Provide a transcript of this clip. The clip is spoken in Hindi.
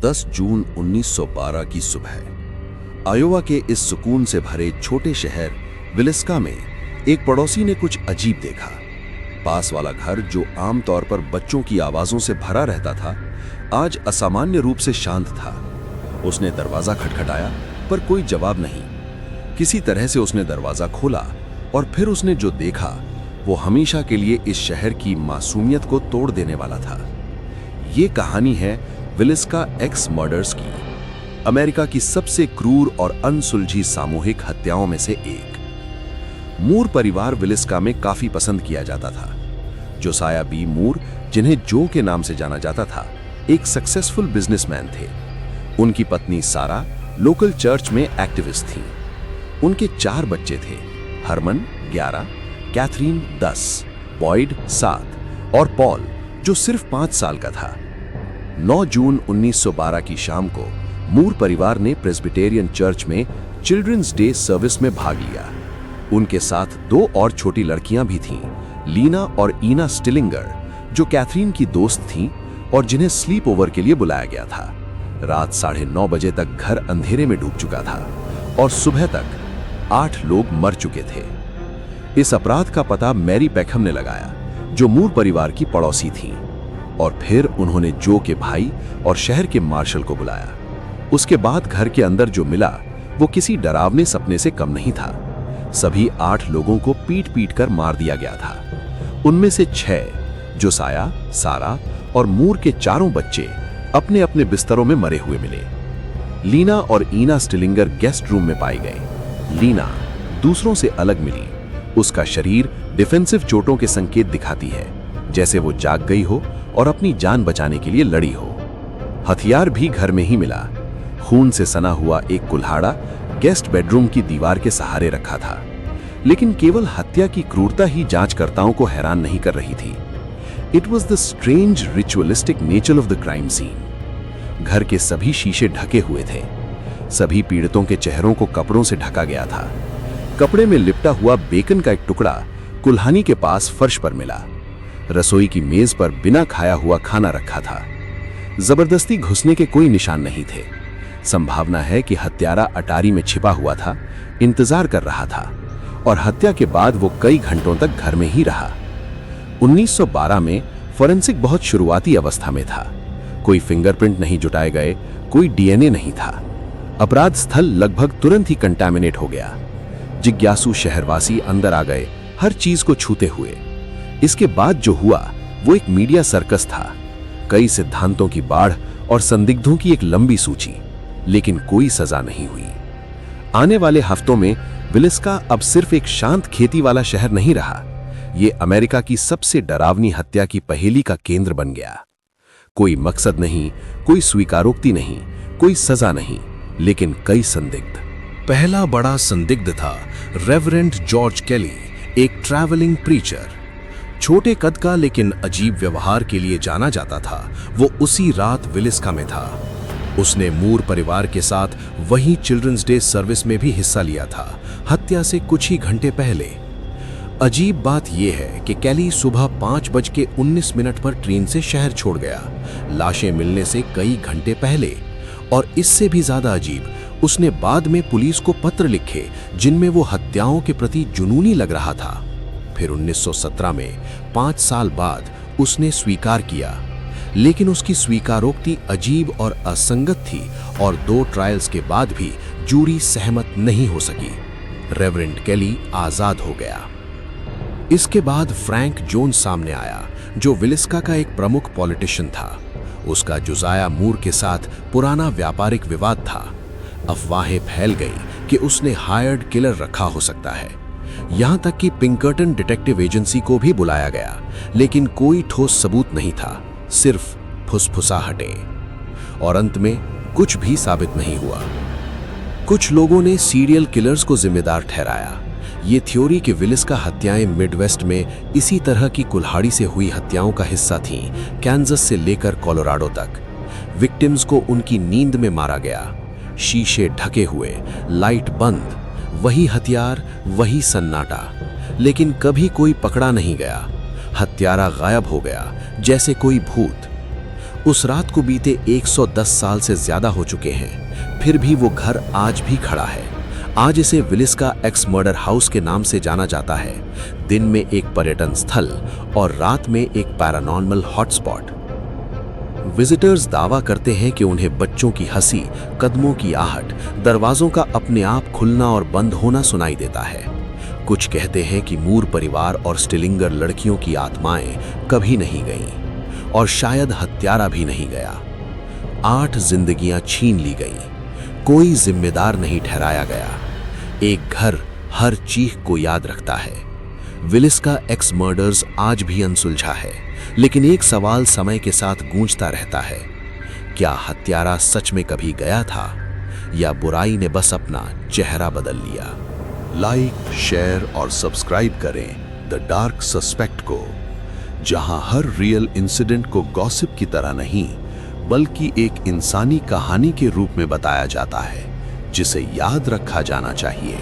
10 जून 1912 की सुबह आयोवा के इस सुकून से भरे छोटे शहर विलिस्का में एक पड़ोसी ने कुछ अजीब देखा। पास वाला घर, जो आमतौर पर बच्चों की आवाजों से भरा रहता था, आज असामान्य रूप से शांत था। उसने दरवाजा खटखटाया, पर कोई जवाब नहीं। किसी तरह से उसने दरवाजा खोला और फिर उसने जो देखा वो हमेशा के लिए इस शहर की मासूमियत को तोड़ देने वाला था। ये कहानी है विलिस्का एक्स मर्डर्स की, अमेरिका की सबसे क्रूर और अनसुलझी सामूहिक हत्याओं में से एक। मूर परिवार विलिस्का में काफी पसंद किया जाता था। जोसाया बी मूर, जिन्हें जो के नाम से जाना जाता था, एक सक्सेसफुल बिजनेसमैन थे। उनकी पत्नी सारा लोकल चर्च में एक्टिविस्ट थीं। उनके 4 बच्चे थे, हरमन 11, कैथरीन 10, बॉयड 7 और पॉल जो सिर्फ 5 साल का था। 9 जून 1912 की शाम को मूर परिवार ने प्रेस्बिटेरियन चर्च में चिल्ड्रंस डे सर्विस में भाग लिया। उनके साथ 2 और छोटी लड़कियां भी थीं, लीना और ईना स्टिलिंगर, जो कैथरीन की दोस्त थीं और जिन्हें स्लीप ओवर के लिए बुलाया गया था। रात 9:30 बजे तक घर अंधेरे में डूब चुका था और सुबह तक 8 लोग मर चुके थे। इस अपराध का पता मैरी पेखम ने लगाया, जो मूर परिवार की पड़ोसी थीं, और फिर उन्होंने जो के भाई और शहर के मार्शल को बुलाया। उसके बाद घर के अंदर जो मिला वो किसी डरावने सपने से कम नहीं था। सभी 8 लोगों को पीट पीट कर मार दिया गया था। उनमें से 6, जोसाया, सारा और मूर के 4 बच्चे अपने अपने बिस्तरों में मरे हुए मिले। लीना और ईना स्टिलिंगर गेस्ट रूम में पाई गई। लीना दूसरों से अलग मिली। उसका शरीर डिफेंसिव चोटों के संकेत दिखाती है, जैसे वो जाग गई हो और अपनी जान बचाने के लिए लड़ी हो। हथियार भी घर में ही मिला। खून से सना हुआ एक कुल्हाड़ा गेस्ट बेडरूम की दीवार के सहारे रखा था। लेकिन केवल हत्या की क्रूरता ही जांचकर्ताओं को हैरान नहीं कर रही थी। It was the strange ritualistic nature of the crime scene. घर के सभी शीशे ढके हुए थे। सभी पीड़ितों के चेहरों को कपड़ों से ढका गया था। कपड़े में लिपटा हुआ बेकन का एक टुकड़ा कुल्हानी के पास फर्श पर मिला। रसोई की मेज पर बिना खाया हुआ खाना रखा था। जबरदस्ती घुसने के कोई निशान नहीं थे। संभावना है कि हत्यारा अटारी में छिपा हुआ था, इंतजार कर रहा था, और हत्या के बाद वो कई घंटों तक घर में ही रहा। 1912 में फोरेंसिक बहुत शुरुआती अवस्था में था। कोई फिंगरप्रिंट नहीं जुटाए गए, कोई डीएनए नहीं था। अपराध स्थल लगभग तुरंत ही कंटामिनेट हो गया। जिज्ञासु शहरवासी अंदर आ गए, हर चीज को छूते हुए। इसके बाद जो हुआ वो एक मीडिया सर्कस था। कई सिद्धांतों की बाढ़ और संदिग्धों की एक लंबी सूची, लेकिन कोई सजा नहीं हुई। आने वाले हफ्तों में विलिस्का अब सिर्फ एक शांत खेती वाला शहर नहीं रहा, ये अमेरिका की सबसे डरावनी हत्या की पहेली का केंद्र बन गया। कोई मकसद नहीं, कोई स्वीकारोक्ति नहीं, कोई सजा नहीं, लेकिन कई संदिग्ध। पहला बड़ा संदिग्ध था रेवरेंड जॉर्ज केली, एक ट्रैवलिंग प्रीचर। छोटे कद का लेकिन अजीब व्यवहार के लिए जाना जाता था। वो उसी रात विलिस्का में था। उसने मूर परिवार के साथ वहीं चिल्ड्रंस डे सर्विस में भी हिस्सा लिया था, हत्या से कुछ ही घंटे पहले। अजीब बात यह है कि केली सुबह 5:19 पर ट्रेन से शहर छोड़ गया, लाशें मिलने से कई घंटे पहले। और इससे भी ज्यादा अजीब, उसने बाद में पुलिस को पत्र लिखे जिनमें वो हत्याओं के प्रति जुनूनी लग रहा था। फिर 1917 में 5 साल बाद उसने स्वीकार किया, लेकिन उसकी स्वीकारोक्ति अजीब और असंगत थी और 2 ट्रायल्स के बाद भी जूरी सहमत नहीं हो सकी। रेवरेंड केली आजाद हो गया। इसके बाद फ्रैंक जोन्स सामने आया, जो विलिस्का का एक प्रमुख पॉलिटिशियन था। उसका जोसाया मूर के साथ पुराना व्यापारिक विवाद था। अफवाहें फैल गई कि उसने हायर्ड किलर रखा हो सकता है। यहां तक कि पिंकर्टन डिटेक्टिव एजेंसी को भी बुलाया गया, लेकिन कोई ठोस सबूत नहीं था, सिर्फ फुसफुसाहटें। और अंत में कुछ भी साबित नहीं हुआ। कुछ लोगों ने सीरियल किलर्स को जिम्मेदार ठहराया। ये थ्योरी कि विलिस्का हत्याएं मिडवेस्ट में इसी तरह की कुल्हाड़ी से हुई हत्याओं का हिस्सा थीं, कैंसस से लेकर कोलोराडो तक। विक्टिम्स को उनकी नींद में मारा गया, शीशे ढके हुए, लाइट बंद, वही हथियार, वही सन्नाटा, लेकिन कभी कोई पकड़ा नहीं गया। हत्यारा गायब हो गया, जैसे कोई भूत। उस रात को बीते 110 साल से ज्यादा हो चुके हैं, फिर भी वो घर आज भी खड़ा है। आज इसे विलिस्का एक्स मर्डर हाउस के नाम से जाना जाता है। दिन में एक पर्यटन स्थल और रात में एक पैरानॉर्मल हॉटस्पॉट। विजिटर्स दावा करते हैं कि उन्हें बच्चों की हंसी, कदमों की आहट, दरवाजों का अपने आप खुलना और बंद होना सुनाई देता है। कुछ कहते हैं कि मूर परिवार और स्टिलिंगर लड़कियों की आत्माएं कभी नहीं गईं और शायद हत्यारा भी नहीं गया। 8 जिंदगियां छीन ली गईं, कोई जिम्मेदार नहीं ठहराया गया। एक घर हर चीख को याद रखता है। विलिस्का एक्स मर्डर्स आज भी अनसुलझा है, लेकिन एक सवाल समय के साथ गूंजता रहता है। क्या हत्यारा सच में कभी गया था या बुराई ने बस अपना चेहरा बदल लिया? लाइक, शेयर और सब्सक्राइब करें द डार्क सस्पेक्ट को, जहां हर रियल इंसिडेंट को गॉसिप की तरह नहीं बल्कि एक इंसानी कहानी के रूप में बताया जाता है, जिसे याद रखा जाना चाहिए।